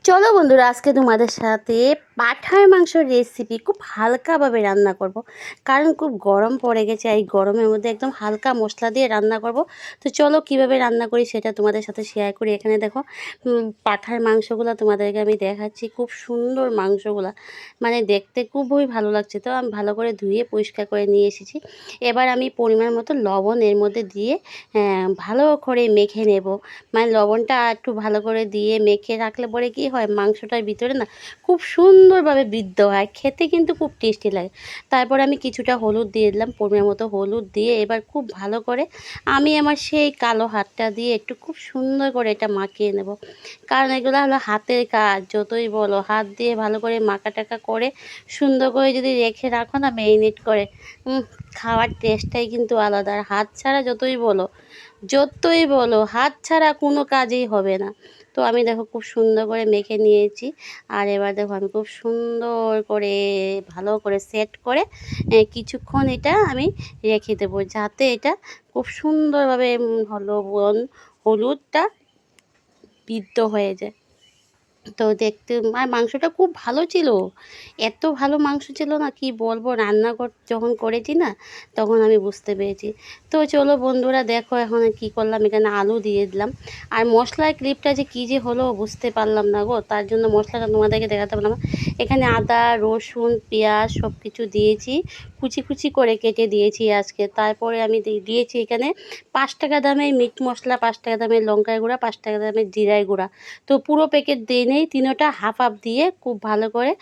চলো বন্ধুরা, আজকে তোমাদের সাথে পাঠার মাংসের রেসিপি খুব হালকাভাবে রান্না করব। কারণ খুব গরম পড়ে গেছে, এই গরমের মধ্যে একদম হালকা মশলা দিয়ে রান্না করব। তো চলো কিভাবে রান্না করি সেটা তোমাদের সাথে শেয়ার করি। এখানে দেখো পাঠার মাংসগুলো তোমাদেরকে আমি দেখাচ্ছি। খুব সুন্দর মাংসগুলো, মানে দেখতে খুবই ভালো লাগছে। তো আমি ভালো করে ধুয়ে পরিষ্কার করে নিয়ে এসেছি। এবার আমি পরিমাণ মতো লবণ এর মধ্যে দিয়ে ভালো করে মেখে নেব। মানে লবণটা একটু ভালো করে দিয়ে মেখে রাখলে পরে কি হয়, মাংসটার ভিতরে না খুব সুন্দরভাবে বিদ্ধ হয়, খেতে কিন্তু খুব টেস্টি লাগে। তারপর আমি কিছুটা হলুদ দিয়ে দিলাম, পরিমাণ মতো হলুদ দিয়ে এবার খুব ভালো করে আমি আমার সেই কালো হাতটা দিয়ে একটু খুব সুন্দর করে এটা মাখিয়ে নেব। কারণ এগুলো হলো হাতের কাজ, যতই বলো হাত দিয়ে ভালো করে মাখা টাকা করে সুন্দর করে যদি রেখে রাখো না ম্যারিনেট করে, খাওয়ার টেস্টটাই কিন্তু আলাদা। আর হাত ছাড়া যতই বলো হাত ছাড়া কোনো কাজই হবে না। তো আমি দেখো খুব সুন্দর করে মেখে নিয়েছি। আর এবার দেখো আমি খুব সুন্দর করে ভালো করে সেট করে কিছুক্ষণ এটা আমি রেখে দেবো, যাতে এটা খুব সুন্দরভাবে হলুদটা বিদ্ধ হয়ে যায়। তো দেখতে আর মাংসটা খুব ভালো ছিল, এত ভালো মাংস ছিল না কি বলবো। যখন করেছি না তখন আমি বুঝতে পেরেছি। তো চলো বন্ধুরা দেখো এখন কি করলাম, এখানে আলু দিয়ে দিলাম। আর মশলার ক্লিপটা যে কী যে হলো বুঝতে পারলাম না গো, তার জন্য মশলাটা তোমাদেরকে দেখাতে পারলাম না। এখানে আদা রসুন পেঁয়াজ সব কিছু দিয়েছি, কুচি কুচি করে কেটে দিয়েছি আজকে। তারপরে আমি দিয়েছি এখানে 5 টাকা দামের মিট মশলা, 5 টাকা দামের লঙ্কার গুঁড়া, 5 টাকা দামের জিরার গুঁড়া। তো পুরো প্যাকেট দিয়ে নেই, তিনোটা হাফ হাফ দিয়ে খুব ভালো করে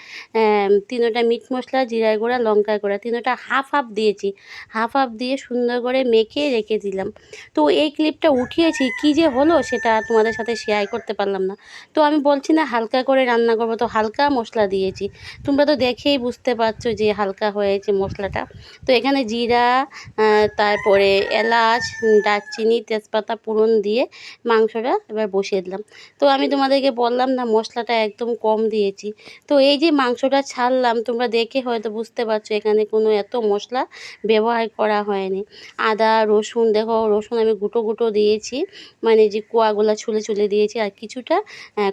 তিনোটা মিট মশলা জিরার গুঁড়া লঙ্কার গুঁড়া তিনোটা হাফ হাফ দিয়েছি। হাফ হাফ দিয়ে সুন্দর করে মেখে রেখে দিলাম। তো এই ক্লিপটা উঠিয়েছি, কী যে হলো সেটা তোমাদের সাথে শেয়ার করতে পারলাম না। তো আমি বলছি না হালকা করে রান্না করবো, তো হালকা মশলা দিয়েছি। তোমরা তো দেখেই বুঝতে পারছো যে হালকা হয়েছে মশলাটা। তো এখানে জিরা, তারপরে এলাচ, দারচিনি, তেজপাতা ফোড়ন দিয়ে মাংসটা এবার বসিয়ে দিলাম। তো আমি তোমাদেরকে বললাম না মশলাটা একদম কম দিয়েছি। তো এই যে মাংসটা ছাড়লাম, তোমরা দেখে হয়তো বুঝতে পারছো এখানে কোনো এত মশলা ব্যবহার করা হয়নি। আদা রসুন দেখো, রসুন আমি গুঁটো গুঁটো দিয়েছি, মানে যে কোয়াগুলো ছুলে ছুলে দিয়েছি। আর কিছুটা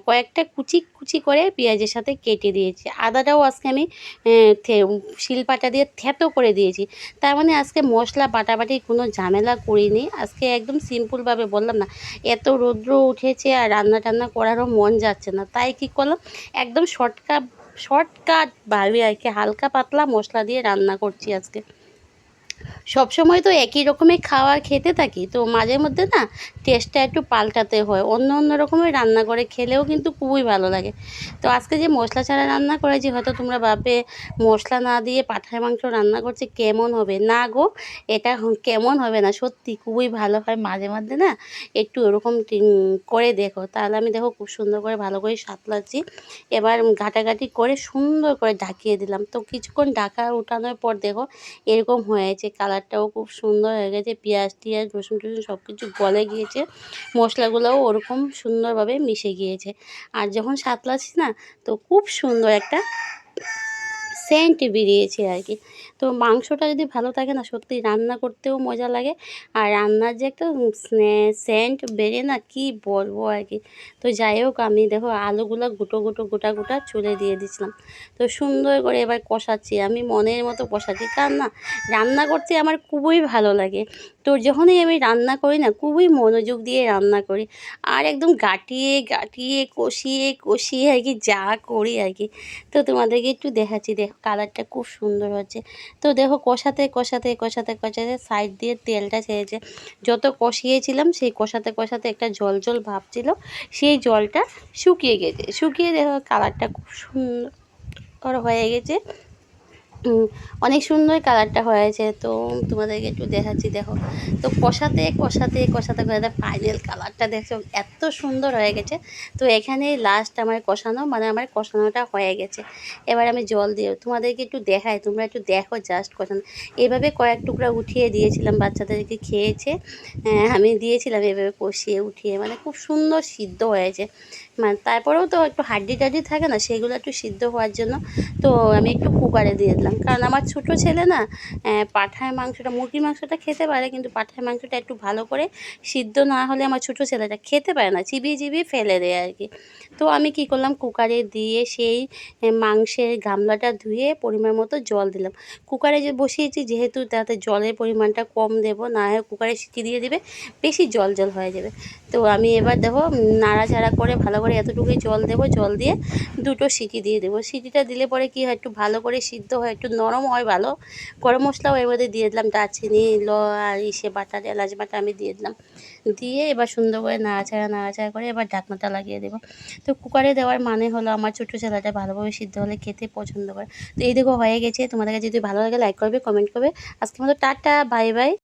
কয়েকটা কুচি কুচি করে পেঁয়াজের সাথে কেটে দিয়েছি। আদাটাও আজকে আমি শিলপাটা দিয়ে থেতো করে দিয়েছি। তার মানে আজকে মশলা বাটাবাটির কোনো ঝামেলা করিনি। আজকে একদম সিম্পলভাবে বললাম না, এত রৌদ্র উঠেছে আর রান্না টান্না করারও মন যাচ্ছে না, তাই কী করলাম একদম শর্টকাট ভাবে আর কি হালকা পাতলা মশলা দিয়ে রান্না করছি আজকে। সবসময় তো একই রকমের খাবার খেতে থাকি, তো মাঝে মধ্যে না টেস্টটা একটু পাল্টাতে হয়, অন্য অন্য রকমের রান্না করে খেলেও কিন্তু খুবই ভালো লাগে। তো আজকে যে মশলা ছাড়া রান্না করেছি, হয়তো তোমরা ভাববে মশলা না দিয়ে পাঠার মাংস রান্না করছে কেমন হবে। না গো, এটা কেমন হবে না, সত্যি খুবই ভালো হয়। মাঝে মধ্যে না একটু ওরকম করে দেখো, তাহলে আমি দেখো খুব সুন্দর করে ভালো করে সাতলাচ্ছি। এবার ঘাটাঘাটি করে সুন্দর করে ঢাকিয়ে দিলাম। তো কিছুক্ষণ ঢাকা উঠানোর পর দেখো এরকম হয়েছে, কালারটাও খুব সুন্দর হয়ে গেছে। পেঁয়াজ টিয়াজ রসুন টসুন সব কিছু গলে গিয়েছে, মশলাগুলোও ওরকম সুন্দরভাবে মিশে গিয়েছে। আর যখন সাতলাচ্ছি না, তো খুব সুন্দর একটা সেন্ট বেরিয়েছে আর কি। তো মাংসটা যদি ভালো থাকে না সত্যি রান্না করতেও মজা লাগে। আর রান্নার যে একটা সেন্ট বেরিয়ে না কি বলবো আর কি। তো যাই হোক, আমি দেখো আলুগুলো গোটা গোটা চুলে দিয়ে দিছিলাম। তো সুন্দর করে এবার কষাচ্ছি, আমি মনের মতো কষাচ্ছি, কারণ না রান্না করতে আমার খুবই ভালো লাগে। তো যখনই আমি রান্না করি না খুবই মনোযোগ দিয়ে রান্না করি, আর একদম গাটিয়ে কষিয়ে আর কি যা করি আর কি। তো তোমাদেরকে একটু দেখাচ্ছি, দেখো কালারটা খুব সুন্দর হচ্ছে। তো দেখো কষাতে সাইড দিয়ে তেলটা ছেড়েছে। যত কষিয়েছিলাম সেই কষাতে একটা জল জল ভাব ছিল, সেই জলটা শুকিয়ে গেছে। শুকিয়ে দেখো কালারটা খুব সুন্দর হয়ে গেছে। অনেক সুন্দর কালারটা হয়েছে। তো তোমাদেরকে একটু দেখাচ্ছি, দেখো। তো কষাতে ফাইনাল কালারটা দেখছো এত সুন্দর হয়ে গেছে। তো এখানে লাস্ট আমার কষানো, মানে আমার কষানোটা হয়ে গেছে। এবার আমি জল দিয়ে তোমাদেরকে একটু দেখাই, তোমরা একটু দেখো জাস্ট কষানো। এভাবে কয়েক টুকরা উঠিয়ে দিয়েছিলাম, বাচ্চাদেরকে খেয়েছে। আমি দিয়েছিলাম এভাবে কষিয়ে উঠিয়ে, মানে খুব সুন্দর সিদ্ধ হয়েছে। মানে তারপরেও তো একটু হাড্ডি টাড্ডি থাকে না, সেগুলো একটু সিদ্ধ হওয়ার জন্য তো আমি একটু কুকারে দিয়ে দিলাম। কারণ আমার ছোটো ছেলে না পাঁঠার মাংসটা, মুরগির মাংসটা খেতে পারে, কিন্তু পাঁঠার মাংসটা একটু ভালো করে সিদ্ধ না হলে আমার ছোটো ছেলেটা খেতে পারে না, চিবিয়ে চিবিয়ে ফেলে দেয় আর কি। তো আমি কি করলাম, কুকারে দিয়ে সেই মাংসের গামলাটা ধুয়ে পরিমাণ মতো জল দিলাম। কুকারে যে বসিয়েছি যেহেতু, তাতে জলের পরিমাণটা কম দেবো, না হয় কুকারে সিটি দিয়ে দিবে, বেশি জল জল হয়ে যাবে। তো আমি এবার দেখো নাড়াচাড়া করে ভালো করে এতটুকুই জল দেবো, জল দিয়ে দুটো সিটি দিয়ে দেবো। সিটিটা দিলে পরে কি হয়, একটু ভালো করে সিদ্ধ হয়, একটু নরম হয় ভালো। গরম মশলাও এর মধ্যে দিয়ে দিলাম, দারচিনি আর বাটা, এলাচ বাটা আমি দিয়ে দিলাম। দিয়ে এবার সুন্দর করে নাড়াচাড়া করে এবার ঢাকনাটা লাগিয়ে দেবো। তো কুকারে দেওয়ার মানে হলো আমার ছোটো ছেলেটা ভালোভাবে সিদ্ধ হলে খেতে পছন্দ করে। তো এই দেখো হয়ে গেছে। তোমাদের কাছে যদি ভালো লাগে লাইক করবে, কমেন্ট করবে। আজকের মতো টাটা, বাই বাই।